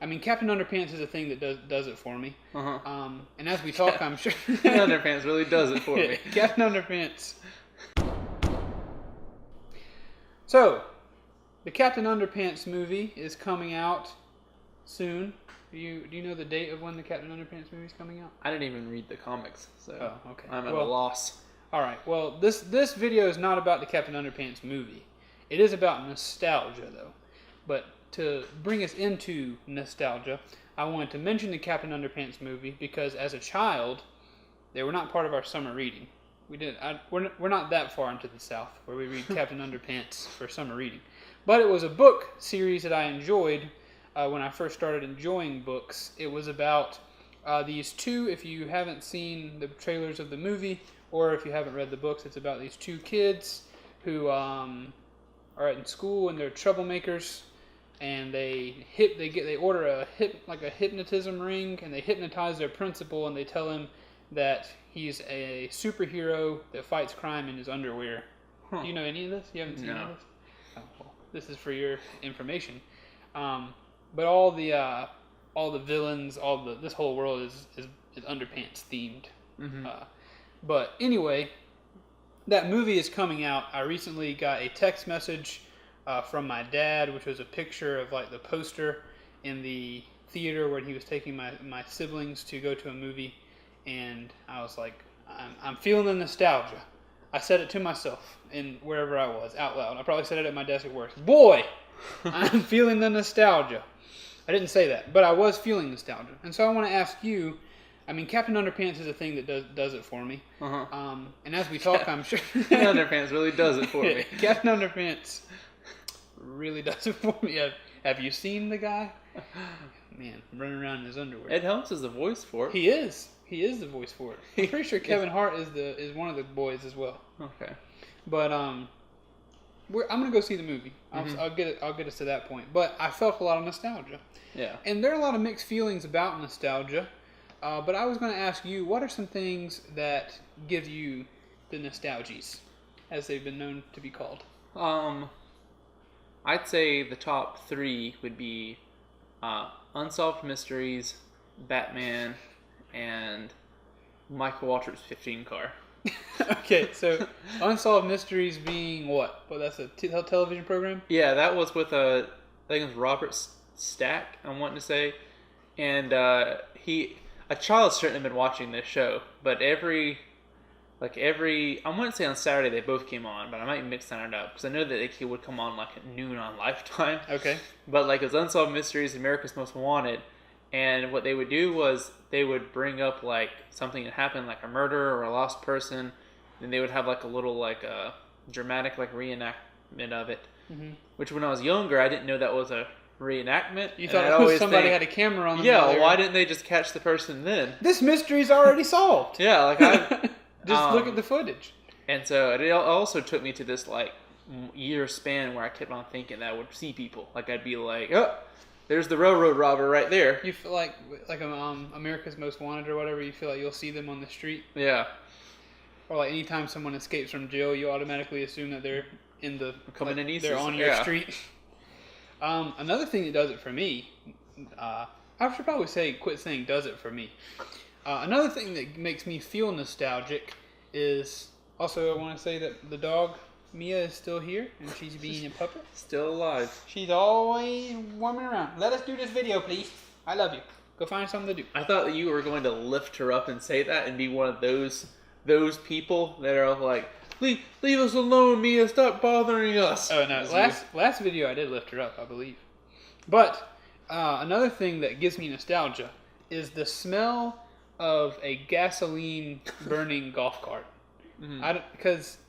I mean, Captain Underpants is a thing that does it for me. And as we talk, I'm sure Underpants really does it for me. Captain Underpants. So, the Captain Underpants movie is coming out soon. Do you know the date of when the Captain Underpants movie is coming out? I didn't even read the comics, so okay. I'm at a loss. All right. Well, this video is not about the Captain Underpants movie. It is about nostalgia, though. But to bring us into nostalgia, I wanted to mention the Captain Underpants movie because as a child, they were not part of our summer reading. We're not that far into the South where we read Captain Underpants for summer reading. But it was a book series that I enjoyed when I first started enjoying books. It was about these two, if you haven't seen the trailers of the movie, or if you haven't read the books, it's about these two kids who are in school and they're troublemakers, and they order a hypnotism ring, and they hypnotize their principal, and they tell him that he's a superhero that fights crime in his underwear. Do you know any of this? You haven't seen any of this? Oh, well, this is for your information. But all the villains, this whole world is Underpants themed. But anyway, that movie is coming out. I recently got a text message from my dad, which was a picture of like the poster in the theater when he was taking my siblings to go to a movie, and I was like, I'm feeling the nostalgia. I said it to myself in wherever I was out loud. I probably said it at my desk at work. Boy, I'm feeling the nostalgia. I didn't say that, but I was feeling nostalgia, and so I want to ask you. I mean, Captain Underpants is a thing that does it for me. And as we talk, I'm sure Underpants really does it for me. Captain Underpants really does it for me. Have you seen the guy? Man, running around in his underwear. Ed Helms is the voice for it. He is the voice for it. I'm pretty sure Kevin Hart is one of the boys as well. Okay. But I'm gonna go see the movie. I'll get us to that point. But I felt a lot of nostalgia. Yeah. And there are a lot of mixed feelings about nostalgia. But I was going to ask you, what are some things that give you the nostalgies, as they've been known to be called? I'd say the top three would be Unsolved Mysteries, Batman, and Michael Waltrip's 15 car. Okay, so Unsolved Mysteries being what? Well, that's a television program? Yeah, that was with I think it was Robert Stack, I'm wanting to say. And a child shouldn't have been watching this show, but I want to say on Saturday they both came on, but I might mix that up because I know that it would come on like at noon on Lifetime. Okay. But like it was Unsolved Mysteries, America's Most Wanted, and what they would do was they would bring up like something that happened, like a murder or a lost person, and they would have like a little like a dramatic like reenactment of it. Which when I was younger, I didn't know that was a reenactment. You thought somebody had a camera on them. Yeah, why didn't they just catch the person then? This mystery's already solved. Yeah, like I just look at the footage. And so it also took me to this like year span where I kept on thinking that I would see people. Like I'd be like, oh, there's the railroad robber right there. You feel like America's Most Wanted or whatever. You feel like you'll see them on the street. Yeah. Or like anytime someone escapes from jail, you automatically assume that they're they're on your street. Another thing that does it for me, I should probably quit saying does it for me. Another thing that makes me feel nostalgic is, also I want to say that the dog, Mia, is still here, and she's being a puppet. Still alive. She's always warming around. Let us do this video, please. I love you. Go find something to do. I thought that you were going to lift her up and say that and be one of those people that are like, Leave us alone, Mia. Stop bothering us. Oh, no. Last video I did lift her up, I believe. But another thing that gives me nostalgia is the smell of a gasoline-burning golf cart. Because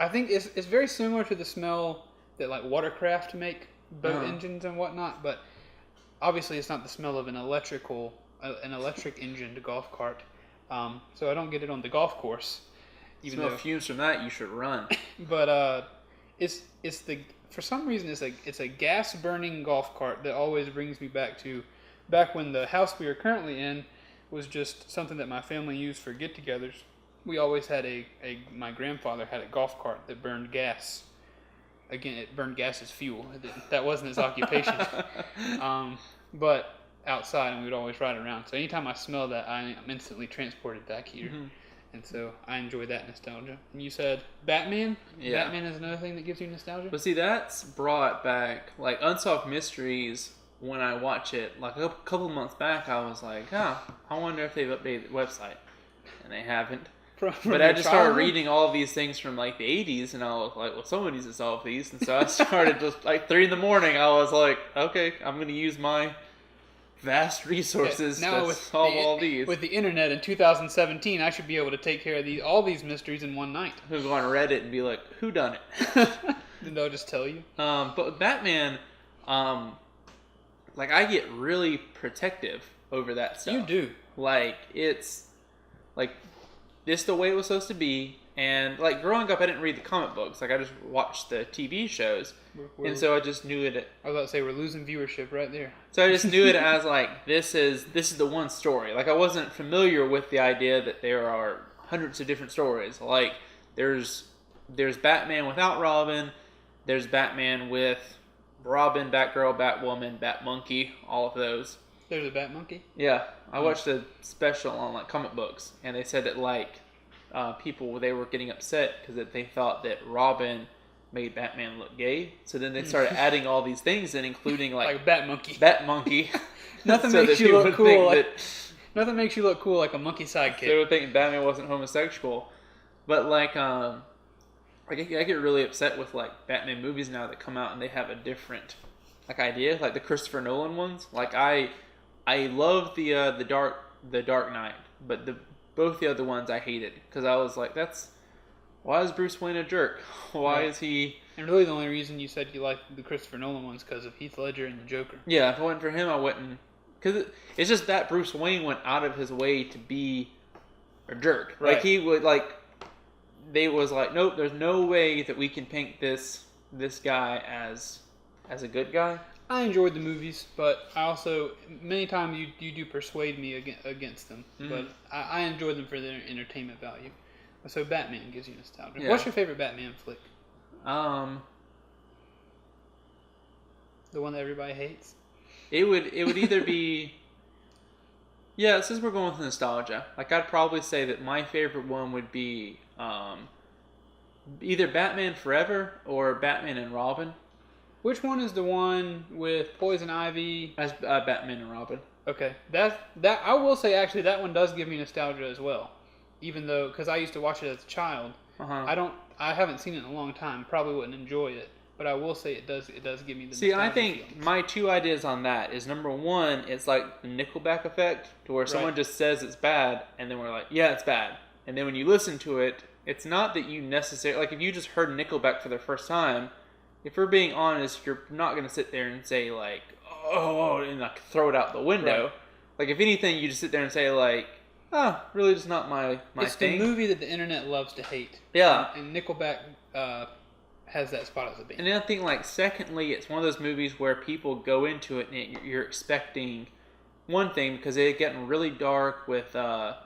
I think it's very similar to the smell that like watercraft make, boat engines and whatnot. But obviously it's not the smell of an electric engined golf cart. So I don't get it on the golf course. Even though fumes from that, you should run. But for some reason it's a gas burning golf cart that always brings me back when the house we are currently in was just something that my family used for get-togethers. We always had my grandfather had a golf cart that burned gas. Again, it burned gas as fuel. That wasn't his occupation. But outside, and we would always ride around. So anytime I smell that, I'm instantly transported back here. Mm-hmm. And so I enjoy that nostalgia. And you said Batman? Yeah. Batman is another thing that gives you nostalgia? But see, that's brought back, like, Unsolved Mysteries, when I watch it, like, a couple of months back, I was like, I wonder if they've updated the website. And they haven't. But I just started reading all of these things from, like, the 80s, and I was like, well, someone needs to solve these. And so I started just, like, 3 in the morning, I was like, okay, I'm going to use my vast resources to solve all these. With the internet in 2017, I should be able to take care of all these mysteries in one night. Who go on Reddit and be like, who done it? And they'll just tell you. But with Batman, like, I get really protective over that stuff. You do. Like, it's the way it was supposed to be. And, like, growing up, I didn't read the comic books. Like, I just watched the TV shows. And so I just knew it. I was about to say, we're losing viewership right there. So I just knew it as, like, this is the one story. Like, I wasn't familiar with the idea that there are hundreds of different stories. Like, there's Batman without Robin. There's Batman with Robin, Batgirl, Batwoman, Batmonkey, all of those. There's a Batmonkey? Yeah. I watched a special on, like, comic books. And they said that, like, people, they were getting upset because they thought that Robin made Batman look gay. So then they started adding all these things and including like Batmonkey. Nothing so makes you look cool. Nothing makes you look cool like a monkey sidekick. They would think Batman wasn't homosexual. But like I get really upset with like Batman movies now that come out and they have a different like idea, like the Christopher Nolan ones. Like I love the Dark Knight, but both the other ones I hated because I was like, why is Bruce Wayne a jerk? Why is he? And really, the only reason you said you liked the Christopher Nolan ones because of Heath Ledger and the Joker. Yeah, if it wasn't for him, I wouldn't. Because it's just that Bruce Wayne went out of his way to be a jerk. Right. Like he would they was like, nope, there's no way that we can paint this guy as a good guy. I enjoyed the movies, but I also many times you do persuade me against them. Mm-hmm. But I enjoy them for their entertainment value. So Batman gives you nostalgia. Yeah. What's your favorite Batman flick? The one that everybody hates? It would either be yeah, since we're going with nostalgia, like I'd probably say that my favorite one would be either Batman Forever or Batman and Robin. Which one is the one with Poison Ivy? That's Batman and Robin. Okay, that I will say actually that one does give me nostalgia as well. Even though, because I used to watch it as a child, I haven't seen it in a long time. Probably wouldn't enjoy it, but I will say it does give me the. See, I think feelings. My two ideas on that is number one, it's like the Nickelback effect, to where someone just says it's bad, and then we're like, yeah, it's bad, and then when you listen to it, it's not that you necessarily like if you just heard Nickelback for the first time. If we're being honest, you're not going to sit there and say like, oh, and like throw it out the window. Right. Like if anything, you just sit there and say like, really just not my it's thing. It's the movie that the internet loves to hate. Yeah. And Nickelback has that spot as a band. And then I think like secondly, it's one of those movies where people go into it and you're expecting one thing because they're getting really dark with I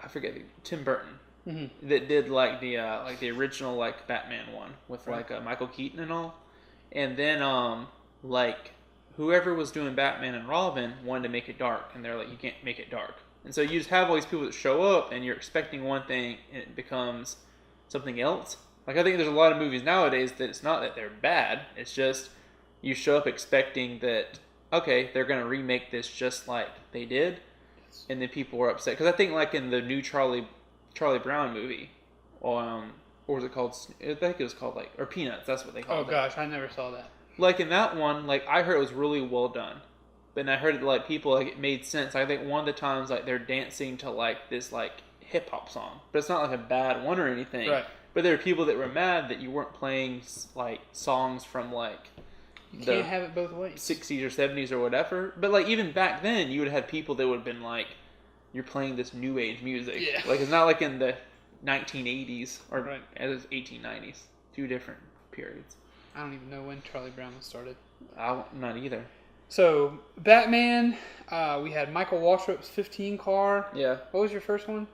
forget Tim Burton. Mm-hmm. That did like the original like Batman one with like Michael Keaton and all, and then like whoever was doing Batman and Robin wanted to make it dark, and they're like you can't make it dark, and so you just have all these people that show up, and you're expecting one thing, and it becomes something else. Like I think there's a lot of movies nowadays that it's not that they're bad, it's just you show up expecting that okay they're gonna remake this just like they did, and then people were upset because I think like in the new Charlie Brown movie, what was it called? I think it was called or Peanuts. That's what they called it. Oh gosh, I never saw that. Like in that one, like I heard it was really well done, but I heard like people like it made sense. I think one of the times like they're dancing to like this like hip hop song, but it's not like a bad one or anything. Right. But there were people that were mad that you weren't playing like songs from like you can't have it both ways, 60s or 70s or whatever. But like even back then, you would have had people that would have been like, you're playing this new age music. Yeah. Like it's not like in the 1980s or as 1890s. Two different periods. I don't even know when Charlie Brown was started. Not either. So Batman, we had Michael Waltrip's 15 car. Yeah. What was your first one?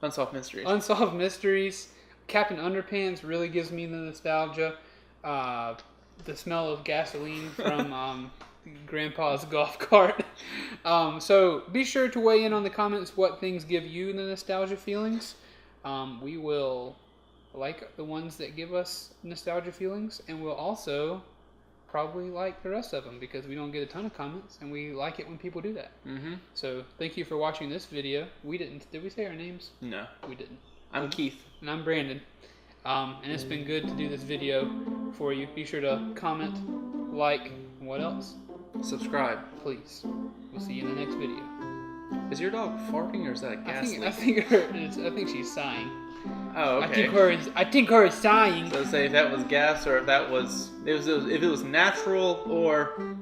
Unsolved Mysteries. Unsolved Mysteries. Captain Underpants really gives me the nostalgia. the smell of gasoline from Grandpa's golf cart. So be sure to weigh in on the comments what things give you the nostalgia feelings. We will like the ones that give us nostalgia feelings, and we'll also probably like the rest of them because we don't get a ton of comments, and we like it when people do that. Mm-hmm. So thank you for watching this video. Did we say our names? No. We didn't. I'm Keith. And I'm Brandon. And it's been good to do this video for you. Be sure to comment, like, and what else? Subscribe. Please. We'll see you in the next video. Is your dog farting or is that a gas leak? I think she's sighing. Oh, okay. I think her is sighing. So say if that was gas or if it was natural or